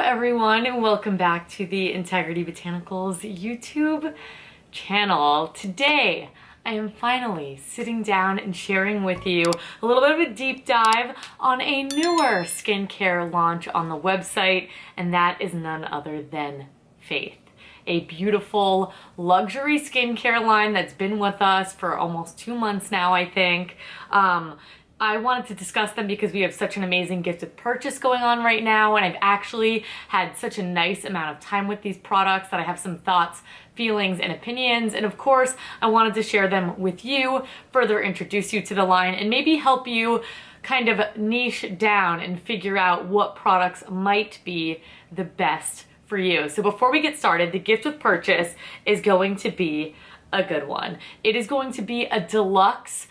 everyone, and welcome back to the Integrity Botanicals YouTube channel. Today I am finally sitting down and sharing with you a little bit of a deep dive on a newer skincare launch on the website, and that is none other than FATH. A beautiful luxury skincare line that's been with us for almost 2 months now, I think. I wanted to discuss them because we have such an amazing gift with purchase going on right now, and I've actually had such a nice amount of time with these products that I have some thoughts, feelings, and opinions, and of course I wanted to share them with you, further introduce you to the line, and maybe help you kind of niche down and figure out what products might be the best for you. So before we get started, the gift with purchase is going to be a good one. It is going to be a deluxe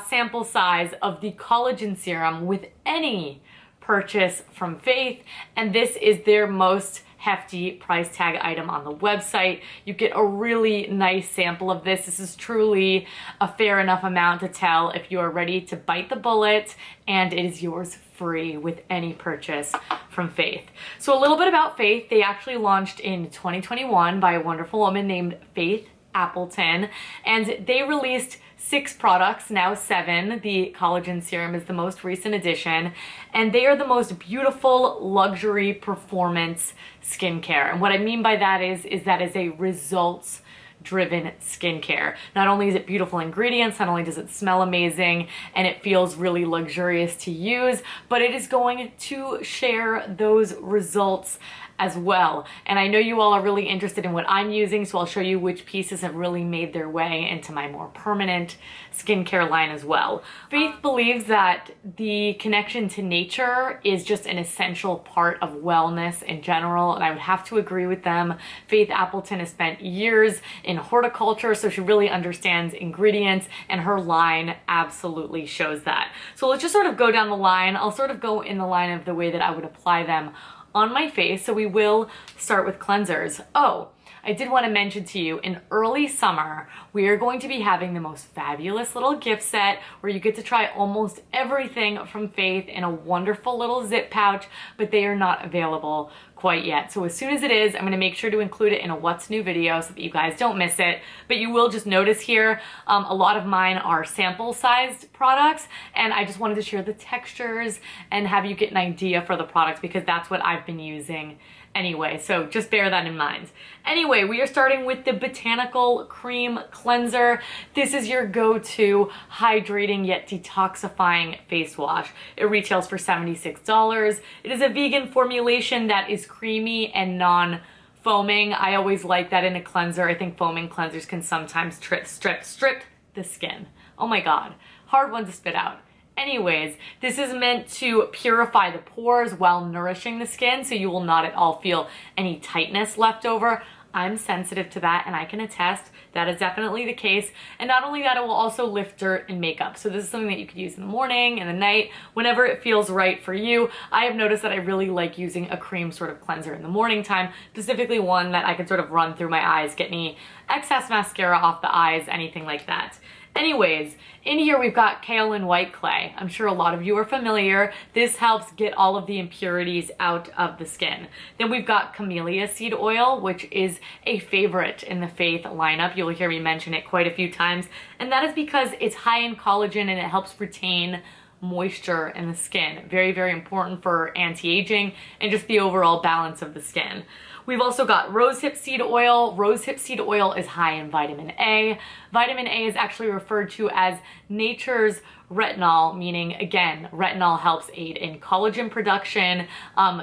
sample size of the Collagen Serum with any purchase from FATH, and this is their most hefty price tag item on the website. You get a really nice sample of this. This is truly a fair enough amount to tell if you are ready to bite the bullet, and it is yours free with any purchase from FATH. So a little bit about FATH. They actually launched in 2021 by a wonderful woman named Faith Appleton, and they released 6 products, now 7. The Collagen Serum is the most recent addition, and they are the most beautiful luxury performance skincare. And what I mean by that is that is a results driven skincare. Not only is it beautiful ingredients, not only does it smell amazing and it feels really luxurious to use, but it is going to share those results as well. And I know you all are really interested in what I'm using, so I'll show you which pieces have really made their way into my more permanent skincare line as well. FATH believes that the connection to nature is just an essential part of wellness in general, and I would have to agree with them. Faith Appleton has spent years in horticulture, so she really understands ingredients, and her line absolutely shows that. So let's just sort of go down the line. I'll sort of go in the line of the way that I would apply them on my face. So we will start with cleansers. Oh, I did want to mention to you, in early summer, we are going to be having the most fabulous little gift set where you get to try almost everything from FATH in a wonderful little zip pouch, but they are not available quite yet. So as soon as it is, I'm going to make sure to include it in a what's new video so that you guys don't miss it. But you will just notice here, a lot of mine are sample sized products, and I just wanted to share the textures and have you get an idea for the products because that's what I've been using anyway, so just bear that in mind. Anyway, we are starting with the Botanical Cream Cleanser. This is your go-to hydrating yet detoxifying face wash. It retails for $76. It is a vegan formulation that is creamy and non-foaming. I always like that in a cleanser. I think foaming cleansers can sometimes strip the skin. Oh my God, hard one to spit out. Anyways, this is meant to purify the pores while nourishing the skin, so you will not at all feel any tightness left over. I'm sensitive to that, and I can attest that is definitely the case. And not only that, it will also lift dirt and makeup. So this is something that you could use in the morning, in the night, whenever it feels right for you. I have noticed that I really like using a cream sort of cleanser in the morning time, specifically one that I can sort of run through my eyes, get any excess mascara off the eyes, anything like that. Anyways, in here we've got kaolin white clay. I'm sure a lot of you are familiar. This helps get all of the impurities out of the skin. Then we've got camellia seed oil, which is a favorite in the FATH lineup. You'll hear me mention it quite a few times, and that is because it's high in collagen and it helps retain moisture in the skin. Very, very important for anti-aging and just the overall balance of the skin. We've also got rosehip seed oil. Rosehip seed oil is high in vitamin A. Vitamin A is actually referred to as nature's retinol, meaning, again, retinol helps aid in collagen production,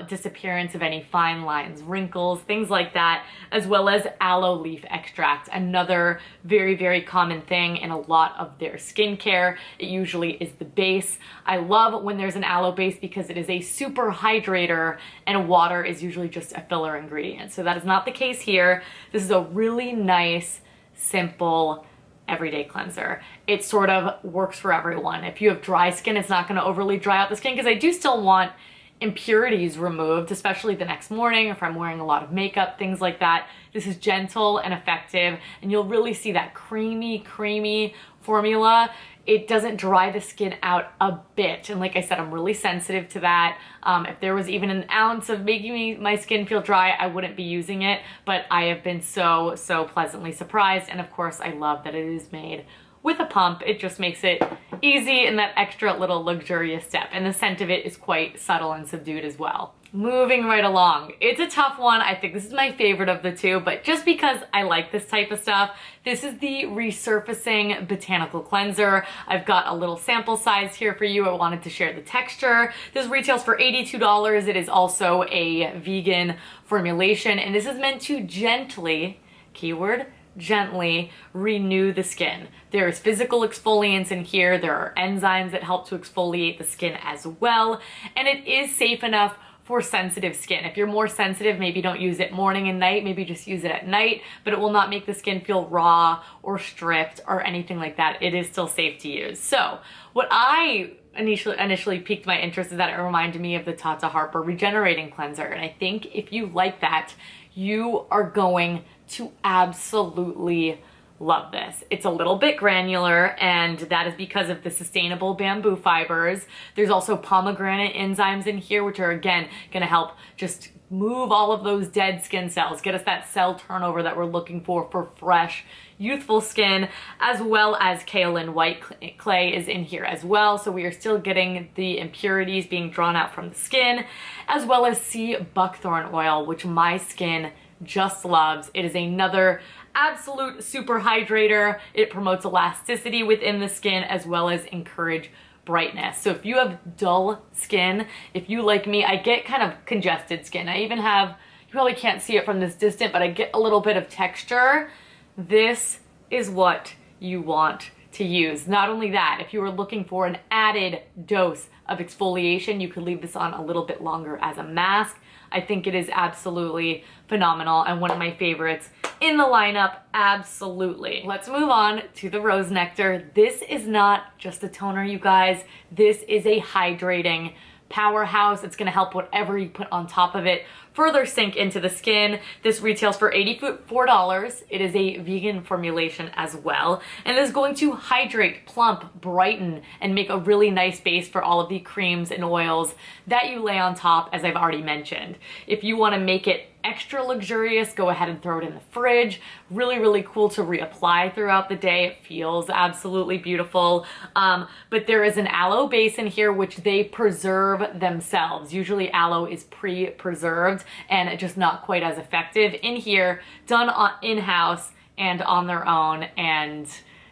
disappearance of any fine lines, wrinkles, things like that, as well as aloe leaf extract, another very, very common thing in a lot of their skincare. It usually is the base. I love when there's an aloe base because it is a super hydrator, and water is usually just a filler ingredient. So that is not the case here. This is a really nice, simple, everyday cleanser. It sort of works for everyone. If you have dry skin, it's not going to overly dry out the skin because I do still want impurities removed, especially the next morning if I'm wearing a lot of makeup, things like that. This is gentle and effective, and you'll really see that creamy formula. it doesn't dry the skin out a bit. And like I said, I'm really sensitive to that. If there was even an ounce of making my skin feel dry, I wouldn't be using it, but I have been so pleasantly surprised. And of course, I love that it is made with a pump. It just makes it easy and that extra little luxurious step. And the scent of it is quite subtle and subdued as well. Moving right along. It's a tough one. I think this is my favorite of the two, but just because I like this type of stuff, this is the Resurfacing Botanical Cleanser. I've got a little sample size here for you. I wanted to share the texture. This retails for $82. It is also a vegan formulation, and this is meant to gently, keyword, gently renew the skin. There is physical exfoliants in here. There are enzymes that help to exfoliate the skin as well, and it is safe enough for sensitive skin. If you're more sensitive, maybe don't use it morning and night, maybe just use it at night, but it will not make the skin feel raw or stripped or anything like that. It is still safe to use. So what I initially piqued my interest is that it reminded me of the Tata Harper Regenerating Cleanser. And I think if you like that, you are going to absolutely love this. It's a little bit granular, and that is because of the sustainable bamboo fibers. There's also pomegranate enzymes in here, which are again gonna help just move all of those dead skin cells, get us that cell turnover that we're looking for fresh, youthful skin, as well as kaolin white clay is in here as well. So we are still getting the impurities being drawn out from the skin, as well as sea buckthorn oil, which my skin just loves. It is another absolute super hydrator. It promotes elasticity within the skin as well as encourage brightness. So if you have dull skin, if you like me, I get kind of congested skin. I even have, you probably can't see it from this distance, but I get a little bit of texture. This is what you want to use. Not only that, if you were looking for an added dose of exfoliation, you could leave this on a little bit longer as a mask. I think it is absolutely phenomenal and one of my favorites in the lineup, absolutely. Let's move on to the Rose Nectar. This is not just a toner, you guys. This is a hydrating powerhouse. It's gonna help whatever you put on top of it further sink into the skin. This retails for $84. It is a vegan formulation as well, and it is going to hydrate, plump, brighten, and make a really nice base for all of the creams and oils that you lay on top, as I've already mentioned. If you want to make it extra luxurious, go ahead and throw it in the fridge. Really cool to reapply throughout the day. It feels absolutely beautiful. But there is an aloe base in here which they preserve themselves. Usually aloe is pre-preserved and just not quite as effective. In here, done in-house and on their own, and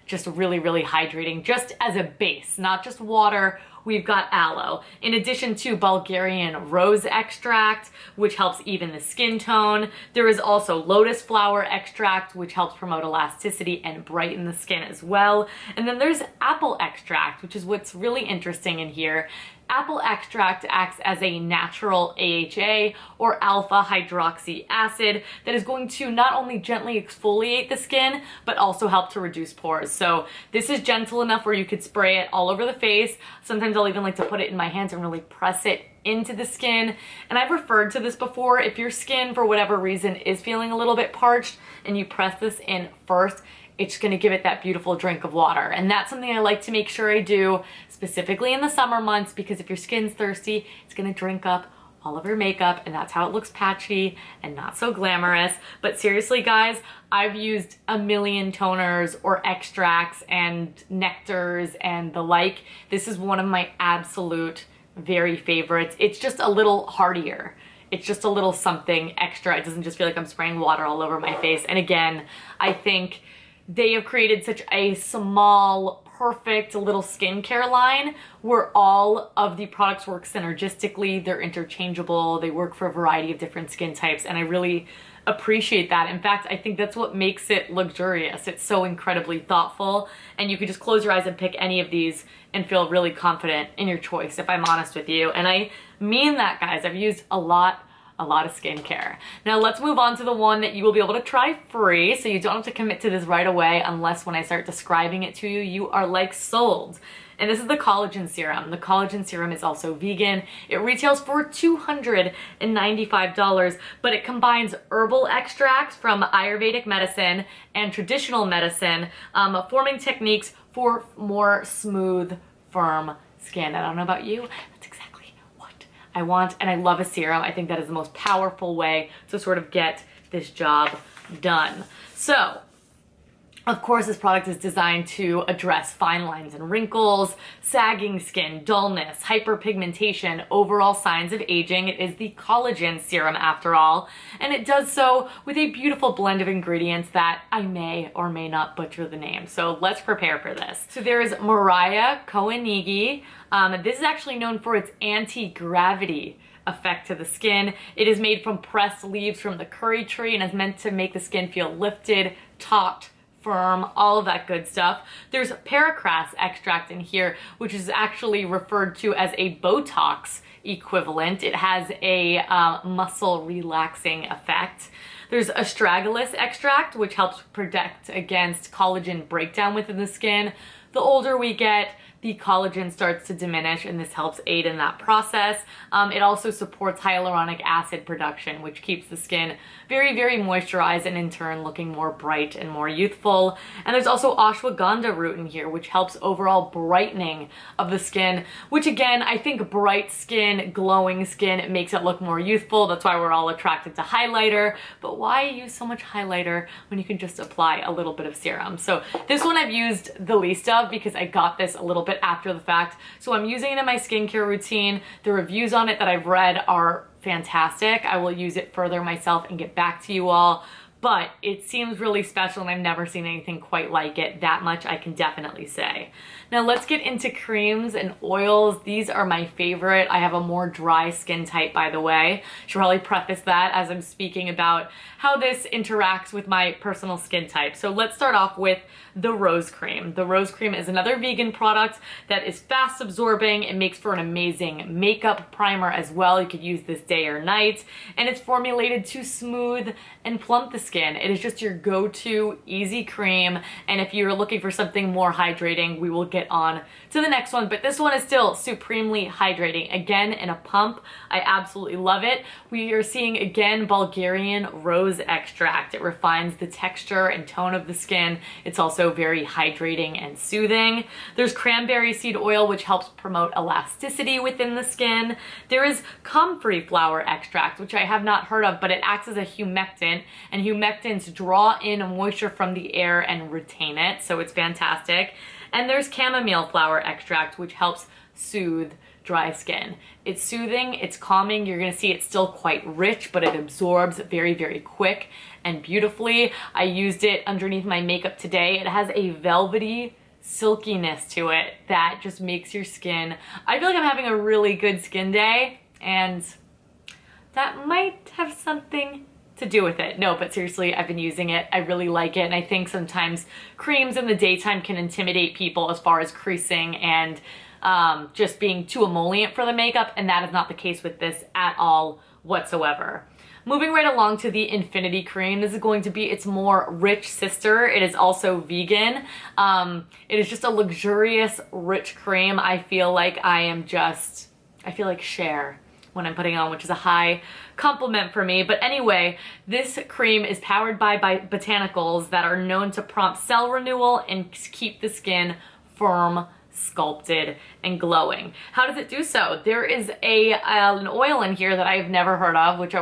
just really hydrating just as a base, not just water. We've got aloe, in addition to Bulgarian rose extract, which helps even the skin tone. There is also lotus flower extract, which helps promote elasticity and brighten the skin as well. And then there's apple extract, which is what's really interesting in here. Apple extract acts as a natural AHA, or alpha hydroxy acid, that is going to not only gently exfoliate the skin, but also help to reduce pores. So this is gentle enough where you could spray it all over the face. Sometimes I'll even like to put it in my hands and really press it into the skin. And I've referred to this before. If your skin, for whatever reason, is feeling a little bit parched and you press this in first, it's gonna give it that beautiful drink of water. And that's something I like to make sure I do, specifically in the summer months, because if your skin's thirsty, it's gonna drink up all of your makeup, and that's how it looks patchy and not so glamorous. But seriously, guys, I've used a million toners or extracts and nectars and the like. This is one of my absolute very favorites. It's just a little heartier. It's just a little something extra. It doesn't just feel like I'm spraying water all over my face. And again, I think they have created such a small, perfect little skincare line where all of the products work synergistically. They're interchangeable. They work for a variety of different skin types, and I really appreciate that. In fact, I think that's what makes it luxurious. It's so incredibly thoughtful, and you can just close your eyes and pick any of these and feel really confident in your choice, if I'm honest with you. And I mean that, guys. I've used a lot of skincare. Now let's move on to the one that you will be able to try free, so you don't have to commit to this right away, unless when I start describing it to you, you are like sold. and this is the Collagen Serum. The Collagen Serum is also vegan. It retails for $295, but it combines herbal extracts from Ayurvedic medicine and traditional medicine, forming techniques for more smooth, firm skin. I don't know about you, that's exactly what I want, and I love a serum. I think that is the most powerful way to sort of get this job done. So, of course, this product is designed to address fine lines and wrinkles, sagging skin, dullness, hyperpigmentation, overall signs of aging. It is the collagen serum after all, and it does so with a beautiful blend of ingredients that I may or may not butcher the name. So let's prepare for this. So there is Mariah Koenigi. This is actually known for its anti-gravity effect to the skin. It is made from pressed leaves from the curry tree and is meant to make the skin feel lifted, taut, firm, all of that good stuff. There's paracras extract in here, which is actually referred to as a Botox equivalent. It has a muscle relaxing effect. There's astragalus extract, which helps protect against collagen breakdown within the skin. The older we get, the collagen starts to diminish, and this helps aid in that process. It also supports hyaluronic acid production, which keeps the skin very, very moisturized and in turn looking more bright and more youthful. And there's also ashwagandha root in here, which helps overall brightening of the skin, which again, I think bright skin, glowing skin makes it look more youthful. That's why we're all attracted to highlighter. But why use so much highlighter when you can just apply a little bit of serum? So this one I've used the least of because I got this a little bit after the fact. So I'm using it in my skincare routine. The reviews on it that I've read are fantastic. I will use it further myself and get back to you all. But it seems really special and I've never seen anything quite like it. That much I can definitely say. Now let's get into creams and oils. These are my favorite. I have a more dry skin type, by the way. Should probably preface that as I'm speaking about how this interacts with my personal skin type. So let's start off with the Rose Cream. The Rose Cream is another vegan product that is fast absorbing. It makes for an amazing makeup primer as well. You could use this day or night, and it's formulated to smooth and plump the skin. It is just your go-to easy cream, and if you're looking for something more hydrating, we will get on to the next one, but this one is still supremely hydrating. Again, in a pump, I absolutely love it. We are seeing, again, Bulgarian rose extract. It refines the texture and tone of the skin. It's also very hydrating and soothing. There's cranberry seed oil, which helps promote elasticity within the skin. There is comfrey flower extract, which I have not heard of, but it acts as a humectant, and humectants draw in moisture from the air and retain it, so it's fantastic. And there's chamomile flower extract, which helps soothe dry skin. It's soothing, it's calming. You're gonna see it's still quite rich, but it absorbs very, very quick and beautifully. I used it underneath my makeup today. It has a velvety silkiness to it that just makes your skin, I feel like I'm having a really good skin day, and that might have something to do with it. No, but seriously, I've been using it. I really like it, and I think sometimes creams in the daytime can intimidate people as far as creasing and just being too emollient for the makeup, and that is not the case with this at all whatsoever. Moving right along to the Infinity Cream. This is going to be its more rich sister. It is also vegan. It is just a luxurious, rich cream. I feel like Cher when I'm putting on, which is a high compliment for me. But anyway, this cream is powered by Botanicals that are known to prompt cell renewal and keep the skin firm, sculpted, and glowing. How does it do so? There is an oil in here that I've never heard of, which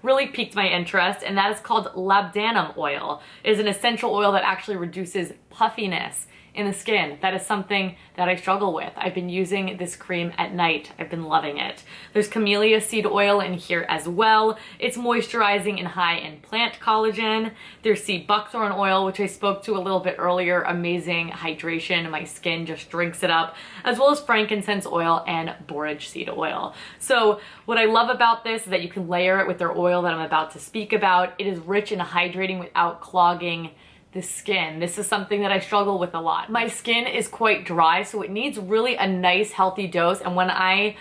really piqued my interest, and that is called labdanum oil. It is an essential oil that actually reduces puffiness in the skin. That is something that I struggle with. I've been using this cream at night. I've been loving it. There's camellia seed oil in here as well. It's moisturizing and high in plant collagen. There's sea buckthorn oil, which I spoke to a little bit earlier. Amazing hydration. My skin just drinks it up, as well as frankincense oil and borage seed oil. So what I love about this is that you can layer it with their oil that I'm about to speak about. It is rich and hydrating without clogging the skin. This is something that I struggle with a lot. My skin is quite dry, so it needs really a nice healthy dose, and when I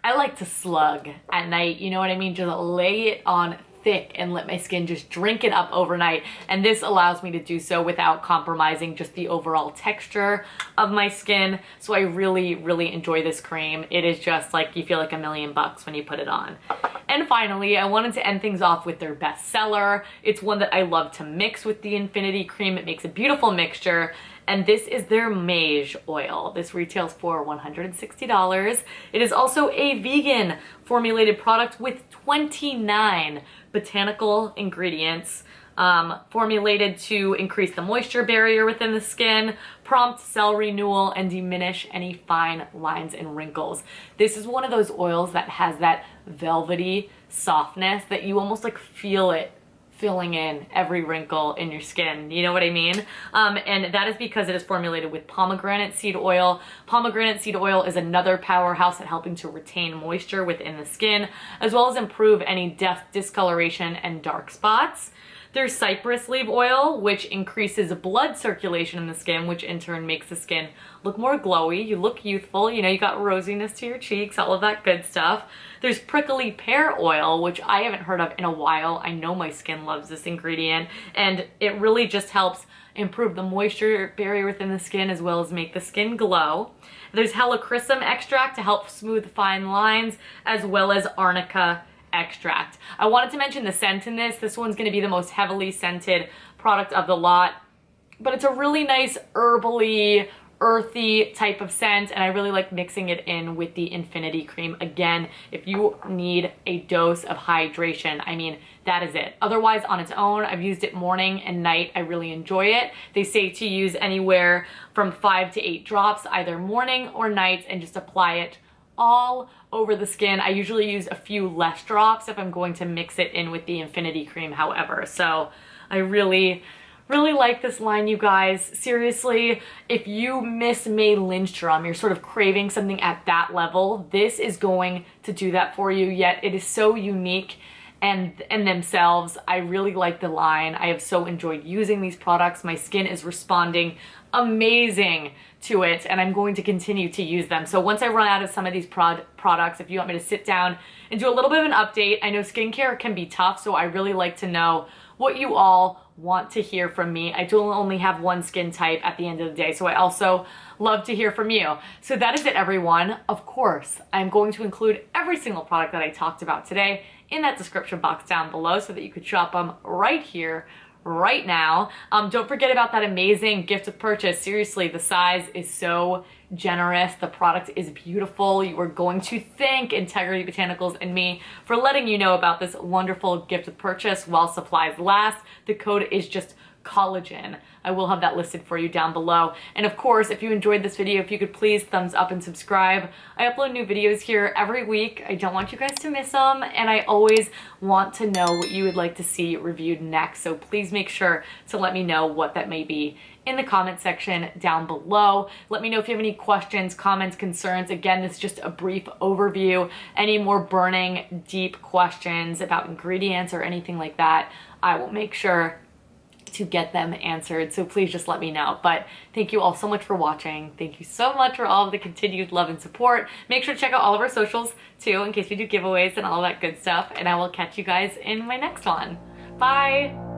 like to slug at night, you know what I mean? Just lay it on thick and let my skin just drink it up overnight. And this allows me to do so without compromising just the overall texture of my skin. So I really, really enjoy this cream. It is just like you feel like $1,000,000 when you put it on. And finally, I wanted to end things off with their best seller. It's one that I love to mix with the Infinity Cream. It makes a beautiful mixture. And this is their Mage oil. This retails for $160. It is also a vegan formulated product with 29 botanical ingredients, formulated to increase the moisture barrier within the skin, prompt cell renewal, and diminish any fine lines and wrinkles. This is one of those oils that has that velvety softness that you almost like feel it filling in every wrinkle in your skin. You know what I mean? And that is because it is formulated with pomegranate seed oil. Pomegranate seed oil is another powerhouse at helping to retain moisture within the skin, as well as improve any discoloration and dark spots. There's cypress leaf oil, which increases blood circulation in the skin, which in turn makes the skin look more glowy. You look youthful, you know, you got rosiness to your cheeks, all of that good stuff. There's prickly pear oil, which I haven't heard of in a while. I know my skin loves this ingredient, and it really just helps improve the moisture barrier within the skin as well as make the skin glow. There's helichrysum extract to help smooth fine lines, as well as arnica extract. I wanted to mention the scent in this. This one's going to be the most heavily scented product of the lot, but it's a really nice herbally, earthy type of scent, and I really like mixing it in with the Infinity Cream. Again, if you need a dose of hydration, I mean, that is it. Otherwise, on its own, I've used it morning and night. I really enjoy it. They say to use anywhere from 5 to 8 drops, either morning or night, and just apply it all over the skin. I usually use a few less drops if I'm going to mix it in with the Infinity Cream, however. So I really like this line, you guys. Seriously, if you miss May Lindstrom, you're sort of craving something at that level, this is going to do that for you, yet it is so unique and themselves. I really like the line. I have so enjoyed using these products. My skin is responding amazing to it, and I'm going to continue to use them. So once I run out of some of these products, if you want me to sit down and do a little bit of an update, I know skincare can be tough, so I really like to know what you all want to hear from me. I do only have one skin type at the end of the day, so I also love to hear from you. So that is it, everyone. Of course, I'm going to include every single product that I talked about today in that description box down below so that you could shop them right here, right now. Don't forget about that amazing gift of purchase. Seriously, the size is so generous. The product is beautiful. You are going to thank Integrity Botanicals and me for letting you know about this wonderful gift of purchase while supplies last. The code is just collagen. I will have that listed for you down below. And of course, if you enjoyed this video, if you could please thumbs up and subscribe. I upload new videos here every week. I don't want you guys to miss them, and I always want to know what you would like to see reviewed next. So please make sure to let me know what that may be in the comment section down below. Let me know if you have any questions, comments, concerns. Again, this is just a brief overview. Any more burning, deep questions about ingredients or anything like that, I will make sure to get them answered. So please just let me know. But thank you all so much for watching. Thank you so much for all of the continued love and support. Make sure to check out all of our socials too, in case we do giveaways and all that good stuff. And I will catch you guys in my next one. Bye.